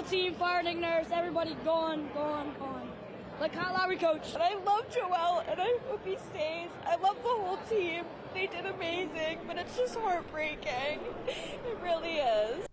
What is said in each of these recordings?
team, Fire Nick Nurse, everybody gone. Like Kyle Lowry, coach. And I love Joel, and I hope he stays. I love the whole team. They did amazing, but it's just heartbreaking. It really is.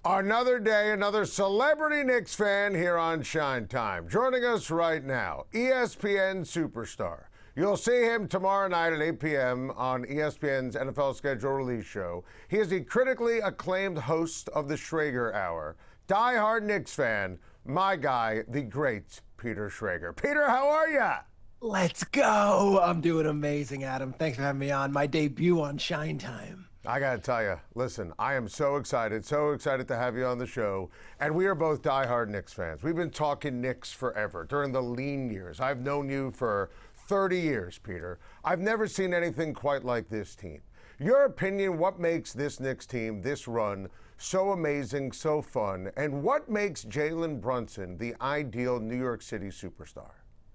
Another day, another celebrity Knicks fan here on Schein Time. Joining us right now, ESPN superstar. You'll see him tomorrow night at 8 p.m. on ESPN's NFL Schedule Release Show. He is the critically acclaimed host of the Schrager Hour. Die-hard Knicks fan, my guy, the great Peter Schrager. Peter, how are ya? Let's go. I'm doing amazing, Adam. Thanks for having me on. My debut on Schein Time. I got to tell you, listen, I am so excited to have you on the show. And we are both diehard Knicks fans. We've been talking Knicks forever, during the lean years. I've known you for 30 years, Peter. I've never seen anything quite like this team. Your opinion, what makes this Knicks team, this run, so amazing, so fun, and what makes Jalen Brunson the ideal New York City superstar?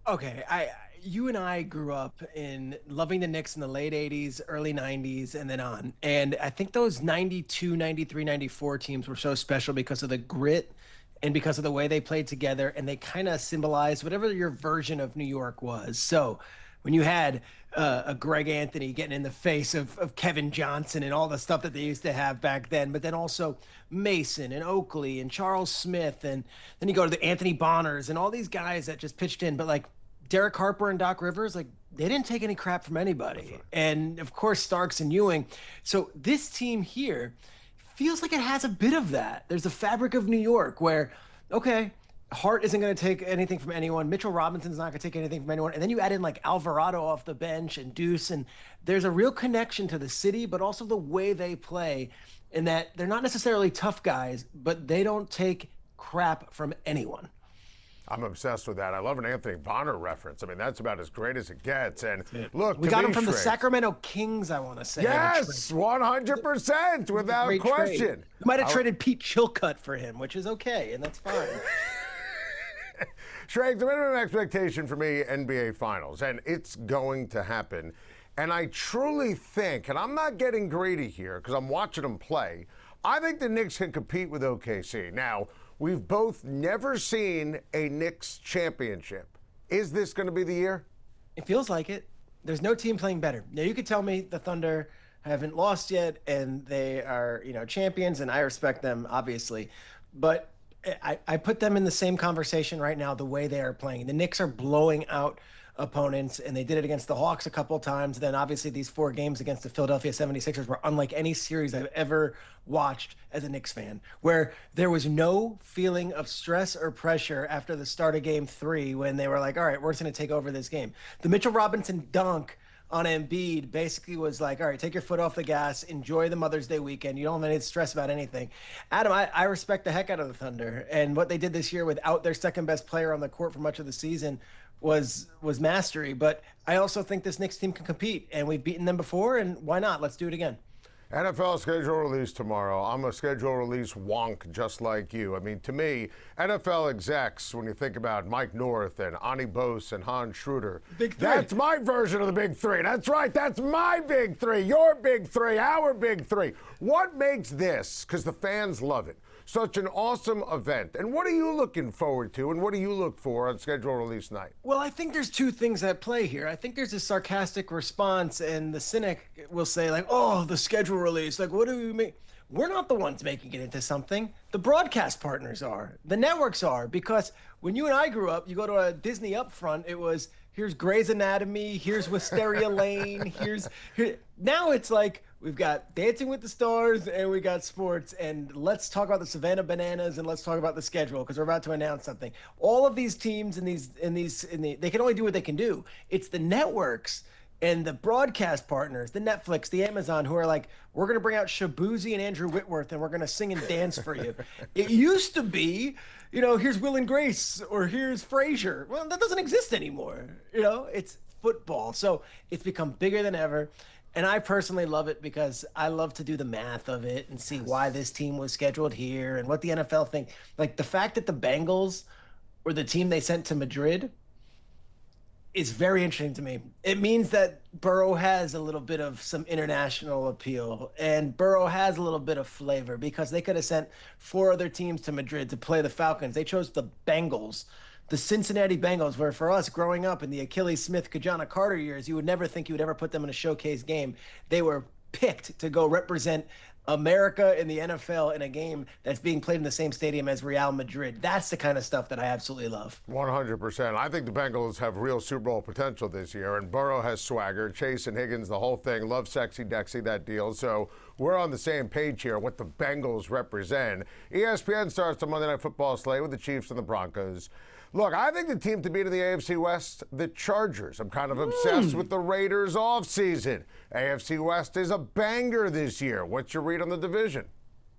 Okay, you and I grew up in loving the Knicks in the late 80s, early 90s, and then on. And I think those 92, 93, 94 teams were so special because of the grit and because of the way they played together, and they kind of symbolized whatever your version of New York was. So when you had a Greg Anthony getting in the face of Kevin Johnson and all the stuff that they used to have back then, but then also Mason and Oakley and Charles Smith, and then you go to the Anthony Bonners and all these guys that just pitched in. But like Derek Harper and Doc Rivers, like they didn't take any crap from anybody. Right. And of course, Starks and Ewing. So this team here feels like it has a bit of that. There's the fabric of New York where, okay, Hart isn't going to take anything from anyone. Mitchell Robinson's not going to take anything from anyone. And then you add in like Alvarado off the bench and Deuce. And there's a real connection to the city, but also the way they play, in that they're not necessarily tough guys, but they don't take crap from anyone. I'm obsessed with that. I love an Anthony Bonner reference. I mean, that's about as great as it gets. And look, we got him from the Sacramento Kings, I want to say. Yes, 100%, without question. You might have traded Pete Chilcutt for him, which is okay, and that's fine. Shrek, the minimum expectation for me, NBA Finals, and it's going to happen. And I truly think, and I'm not getting greedy here because I'm watching them play, I think the Knicks can compete with OKC. Now, we've both never seen a Knicks championship. Is this going to be the year? It feels like it. There's no team playing better. Now, you could tell me the Thunder haven't lost yet, and they are, champions, and I respect them, obviously. But I put them in the same conversation right now, the way they are playing. The Knicks are blowing out opponents, and they did it against the Hawks a couple of times. Then obviously these 4 games against the Philadelphia 76ers were unlike any series I've ever watched as a Knicks fan, where there was no feeling of stress or pressure after the start of game 3 when they were like, all right, we're just going to take over this game. The Mitchell Robinson dunk on Embiid basically was like, all right, take your foot off the gas, enjoy the Mother's Day weekend. You don't have any stress about anything. Adam, I respect the heck out of the Thunder. And what they did this year without their second best player on the court for much of the season was mastery. But I also think this Knicks team can compete, and we've beaten them before, and why not? Let's do it again. NFL schedule release tomorrow. I'm a schedule release wonk just like you. I mean, to me, NFL execs, when you think about Mike North and Ani Bose and Hans Schroeder, Big 3. That's my version of the big 3. That's right. That's my big 3, your big 3, our big 3. What makes this, because the fans love it, such an awesome event? And what are you looking forward to, and what do you look for on schedule release night? Well, I think there's 2 things at play here. I think there's a sarcastic response, and the cynic will say, like, oh, the schedule release. Like, what do we mean? We're not the ones making it into something. The broadcast partners are. The networks are. Because when you and I grew up, you go to a Disney upfront, it was, here's Grey's Anatomy, here's Wisteria Lane, here. Now it's like, we've got Dancing with the Stars and we got sports, and let's talk about the Savannah Bananas and let's talk about the schedule because we're about to announce something. All of these teams they can only do what they can do. It's the networks and the broadcast partners, the Netflix, the Amazon, who are like, we're going to bring out Shabuzi and Andrew Whitworth and we're going to sing and dance for you. It used to be, here's Will and Grace or here's Frasier. Well, that doesn't exist anymore. It's football. So it's become bigger than ever. And I personally love it because I love to do the math of it and see why this team was scheduled here and what the NFL think. Like the fact that the Bengals were the team they sent to Madrid, is very interesting to me. It means that Burrow has a little bit of some international appeal, and Burrow has a little bit of flavor because they could have sent 4 other teams to Madrid to play the Falcons. They chose the Bengals, the Cincinnati Bengals, where for us growing up in the Achilles Smith, Kajana Carter years, you would never think you would ever put them in a showcase game. They were picked to go represent America in the NFL in a game that's being played in the same stadium as Real Madrid. That's the kind of stuff that I absolutely love. 100%. I think the Bengals have real Super Bowl potential this year, and Burrow has swagger. Chase and Higgins, the whole thing. Love Sexy Dexy, that deal. So we're on the same page here, what the Bengals represent. ESPN starts the Monday Night Football slate with the Chiefs and the Broncos. Look, I think the team to beat in the AFC West, the Chargers. I'm kind of obsessed with the Raiders offseason. AFC West is a banger this year. What's your read on the division?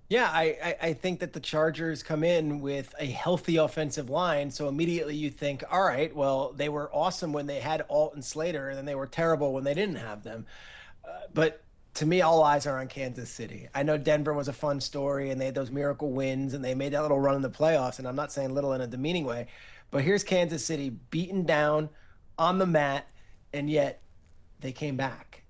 Yeah, I think that the Chargers come in with a healthy offensive line. So immediately you think, all right, well, they were awesome when they had Alt and Slater, and then they were terrible when they didn't have them. But to me, all eyes are on Kansas City. I know Denver was a fun story, and they had those miracle wins, and they made that little run in the playoffs. And I'm not saying little in a demeaning way. But here's Kansas City beaten down on the mat, and yet they came back.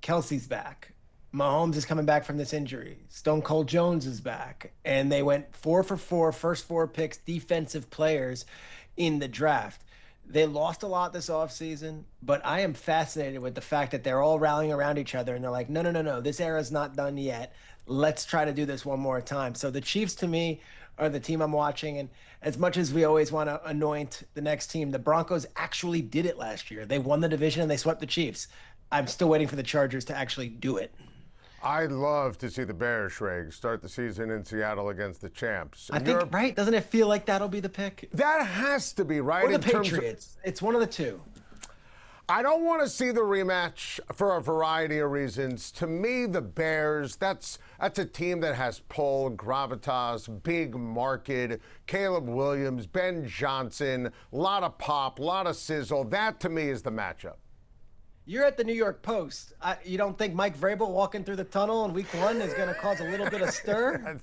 Kelsey's back. Mahomes is coming back from this injury. Stone Cold Jones is back. And they went 4 for 4, first 4 picks, defensive players in the draft. They lost a lot this offseason, but I am fascinated with the fact that they're all rallying around each other, and they're like, no, this era's not done yet. Let's try to do this one more time. So the Chiefs, to me, are the team I'm watching. And as much as we always want to anoint the next team, the Broncos actually did it last year. They won the division and they swept the Chiefs. I'm still waiting for the Chargers to actually do it. I'd love to see the Bears, Schrager, start the season in Seattle against the champs. I think, right? Doesn't it feel like that'll be the pick? That has to be, right? Or the Patriots. It's one of the two. I don't want to see the rematch for a variety of reasons. To me, the Bears, that's a team that has pull, gravitas, big market, Caleb Williams, Ben Johnson, a lot of pop, a lot of sizzle. That, to me, is the matchup. You're at the New York Post. You don't think Mike Vrabel walking through the tunnel in week 1 is going to cause a little bit of stir?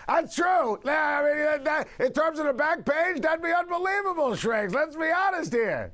That's true. I mean, in terms of the back page, that'd be unbelievable, Schrager. Let's be honest here.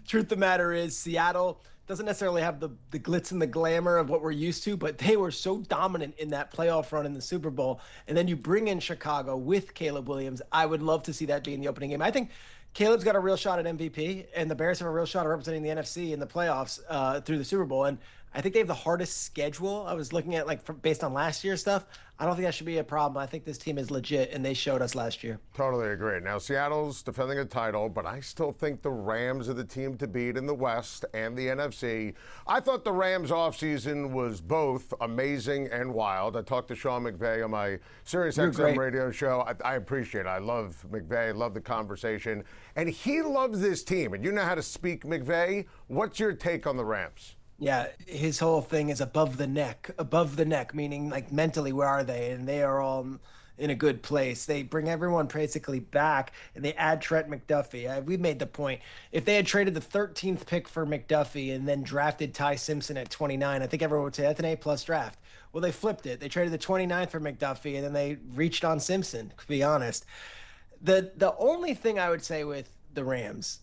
Truth of the matter is, Seattle doesn't necessarily have the glitz and the glamour of what we're used to, but they were so dominant in that playoff run in the Super Bowl. And then you bring in Chicago with Caleb Williams. I would love to see that be in the opening game. I think Caleb's got a real shot at MVP, and the Bears have a real shot at representing the NFC in the playoffs through the Super Bowl. And I think they have the hardest schedule. I was looking at, based on last year's stuff. I don't think that should be a problem. I think this team is legit, and they showed us last year. Totally agree. Now, Seattle's defending a title, but I still think the Rams are the team to beat in the West and the NFC. I thought the Rams offseason was both amazing and wild. I talked to Sean McVay on my SiriusXM radio show. I appreciate it. I love McVay, love the conversation. And he loves this team. And you know how to speak McVay. What's your take on the Rams? Yeah, his whole thing is above the neck, meaning like mentally, where are they? And they are all in a good place. They bring everyone basically back, and they add Trent McDuffie. We've made the point. If they had traded the 13th pick for McDuffie and then drafted Ty Simpson at 29, I think everyone would say that's an A+ draft. Well, they flipped it. They traded the 29th for McDuffie, and then they reached on Simpson, to be honest. The only thing I would say with the Rams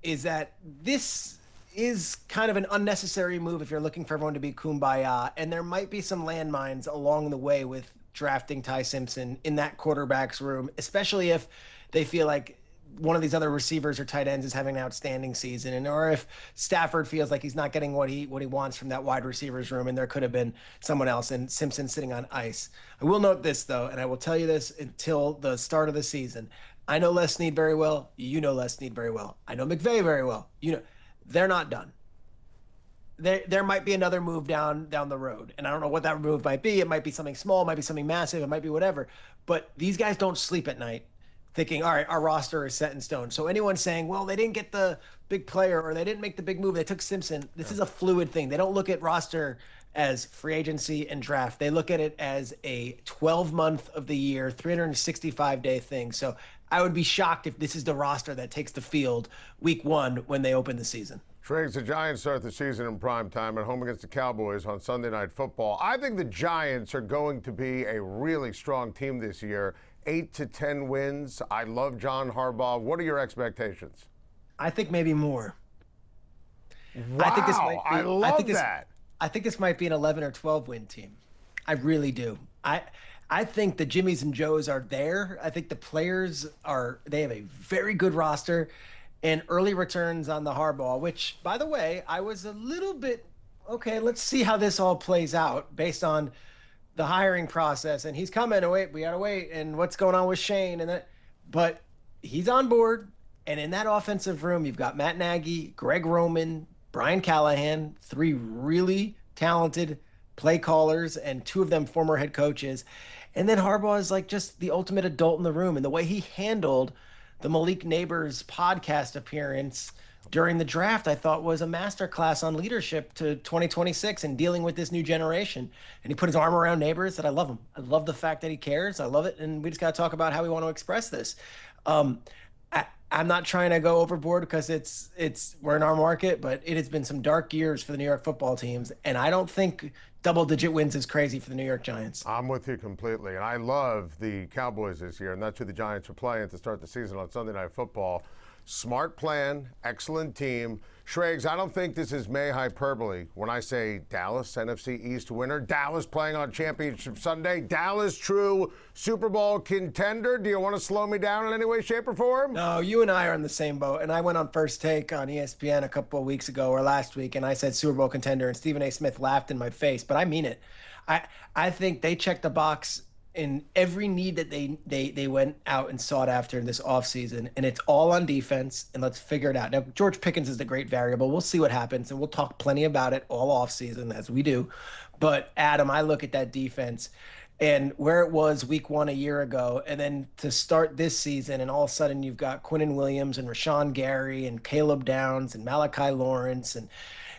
is that this is kind of an unnecessary move if you're looking for everyone to be kumbaya. And there might be some landmines along the way with drafting Ty Simpson in that quarterback's room, especially if they feel like one of these other receivers or tight ends is having an outstanding season, or if Stafford feels like he's not getting what he wants from that wide receivers room, and there could have been someone else, and Simpson sitting on ice. I will note this, though, and I will tell you this until the start of the season. I know Les Snead very well. You know Les Snead very well. I know McVay very well. You know. They're not done. There might be another move down the road, and I don't know what that move might be. It might be something small, it might be something massive, it might be whatever. But these guys don't sleep at night thinking, all right, our roster is set in stone. So anyone saying, well, they didn't get the big player or they didn't make the big move, they took Simpson, this is a fluid thing. They don't look at roster as free agency and draft. They look at it as a 12-month of the year, 365-day thing. So I would be shocked if this is the roster that takes the field week 1 when they open the season. Schrager, the Giants start the season in prime time at home against the Cowboys on Sunday Night Football. I think the Giants are going to be a really strong team this year, 8 to 10 wins. I love John Harbaugh. What are your expectations? I think maybe more. Wow, I think this might be. I love that. I think this might be an 11 or 12 win team. I really do. I think the Jimmies and Joes are there. I think the players are. They have a very good roster, and early returns on the Harbaugh. Which, by the way, I was a little bit okay. Let's see how this all plays out based on the hiring process. And he's coming. Oh, wait, we gotta wait. And what's going on with Schein and that? But he's on board. And in that offensive room, you've got Matt Nagy, Greg Roman, Brian Callahan, three really talented play callers, and two of them former head coaches. And then Harbaugh is like just the ultimate adult in the room. And the way he handled the Malik Neighbors podcast appearance during the draft, I thought was a masterclass on leadership to 2026 and dealing with this new generation. And he put his arm around Neighbors, and I love him. I love the fact that he cares. I love it. And we just got to talk about how we want to express this. I'm not trying to go overboard because we're in our market, but it has been some dark years for the New York football teams, and I don't think double-digit wins is crazy for the New York Giants. I'm with you completely, and I love the Cowboys this year, and that's who the Giants are playing to start the season on Sunday Night Football. Smart plan, excellent team. Schrags, I don't think this is May hyperbole when I say Dallas, NFC East winner. Dallas playing on Championship Sunday. Dallas, true Super Bowl contender. Do you want to slow me down in any way, shape, or form? No, you and I are in the same boat. And I went on First Take on ESPN a couple of weeks ago or last week, and I said Super Bowl contender, and Stephen A. Smith laughed in my face, but I mean it. I think they checked the box in every need that they went out and sought after in this offseason, and it's all on defense, and let's figure it out. Now, George Pickens is the great variable. We'll see what happens, and we'll talk plenty about it all offseason, as we do. But, Adam, I look at that defense and where it was week one a year ago, and then to start this season, and all of a sudden you've got Quinnen Williams and Rashawn Gary and Caleb Downs and Malachi Lawrence, and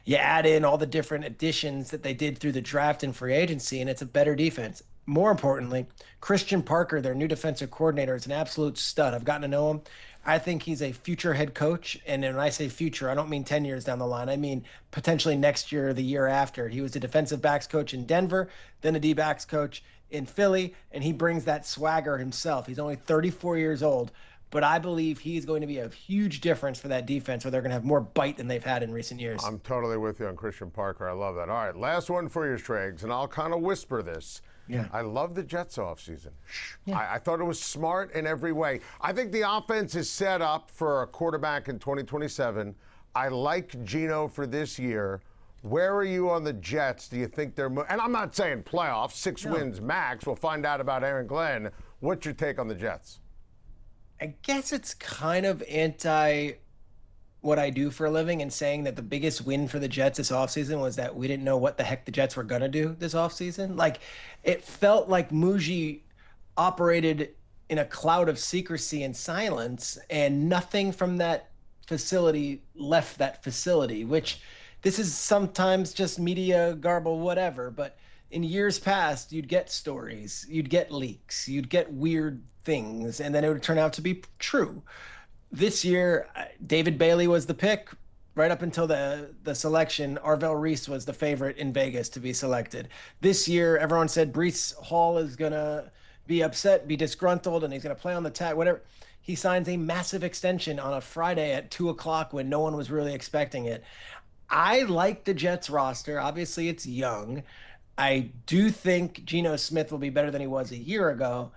you add in all the different additions that they did through the draft and free agency, and it's a better defense. More importantly, Christian Parker, their new defensive coordinator, is an absolute stud. I've gotten to know him. I think he's a future head coach. And when I say future, I don't mean 10 years down the line. I mean potentially next year or the year after. He was a defensive backs coach in Denver, then a D-backs coach in Philly, and he brings that swagger himself. He's only 34 years old, but I believe he's going to be a huge difference for that defense, where they're going to have more bite than they've had in recent years. I'm totally with you on Christian Parker. I love that. All right, last one for you, Schrags, and I'll kind of whisper this. Yeah. I love the Jets offseason. Yeah. I thought it was smart in every way. I think the offense is set up for a quarterback in 2027. I like Geno for this year. Where are you on the Jets? Do you think they're and I'm not saying playoffs, 6 wins max. We'll find out about Aaron Glenn. What's your take on the Jets? I guess it's kind of anti what I do for a living, and saying that the biggest win for the Jets this offseason was that we didn't know what the heck the Jets were going to do this offseason. Like, it felt like Muji operated in a cloud of secrecy and silence, and nothing from that facility left that facility, which this is sometimes just media garble, whatever. But in years past, you'd get stories, you'd get leaks, you'd get weird things, and then it would turn out to be true. This year, David Bailey was the pick right up until the selection. Arvell Reese was the favorite in Vegas to be selected. This year, everyone said Breece Hall is going to be upset, be disgruntled, and he's going to play on the tag, whatever. He signs a massive extension on a Friday at 2 o'clock when no one was really expecting it. I like the Jets roster. Obviously, it's young. I do think Geno Smith will be better than he was a year ago.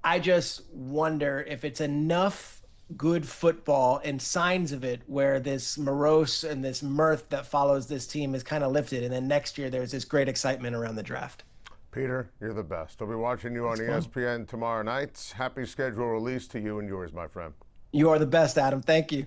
I just wonder if it's enough good football and signs of it where this morose and this mirth that follows this team is kind of lifted, and then next year there's this great excitement around the draft. Peter, you're the best. I'll be watching you on ESPN tomorrow night. Happy schedule release to you and yours, my friend. You are the best, Adam. Thank you.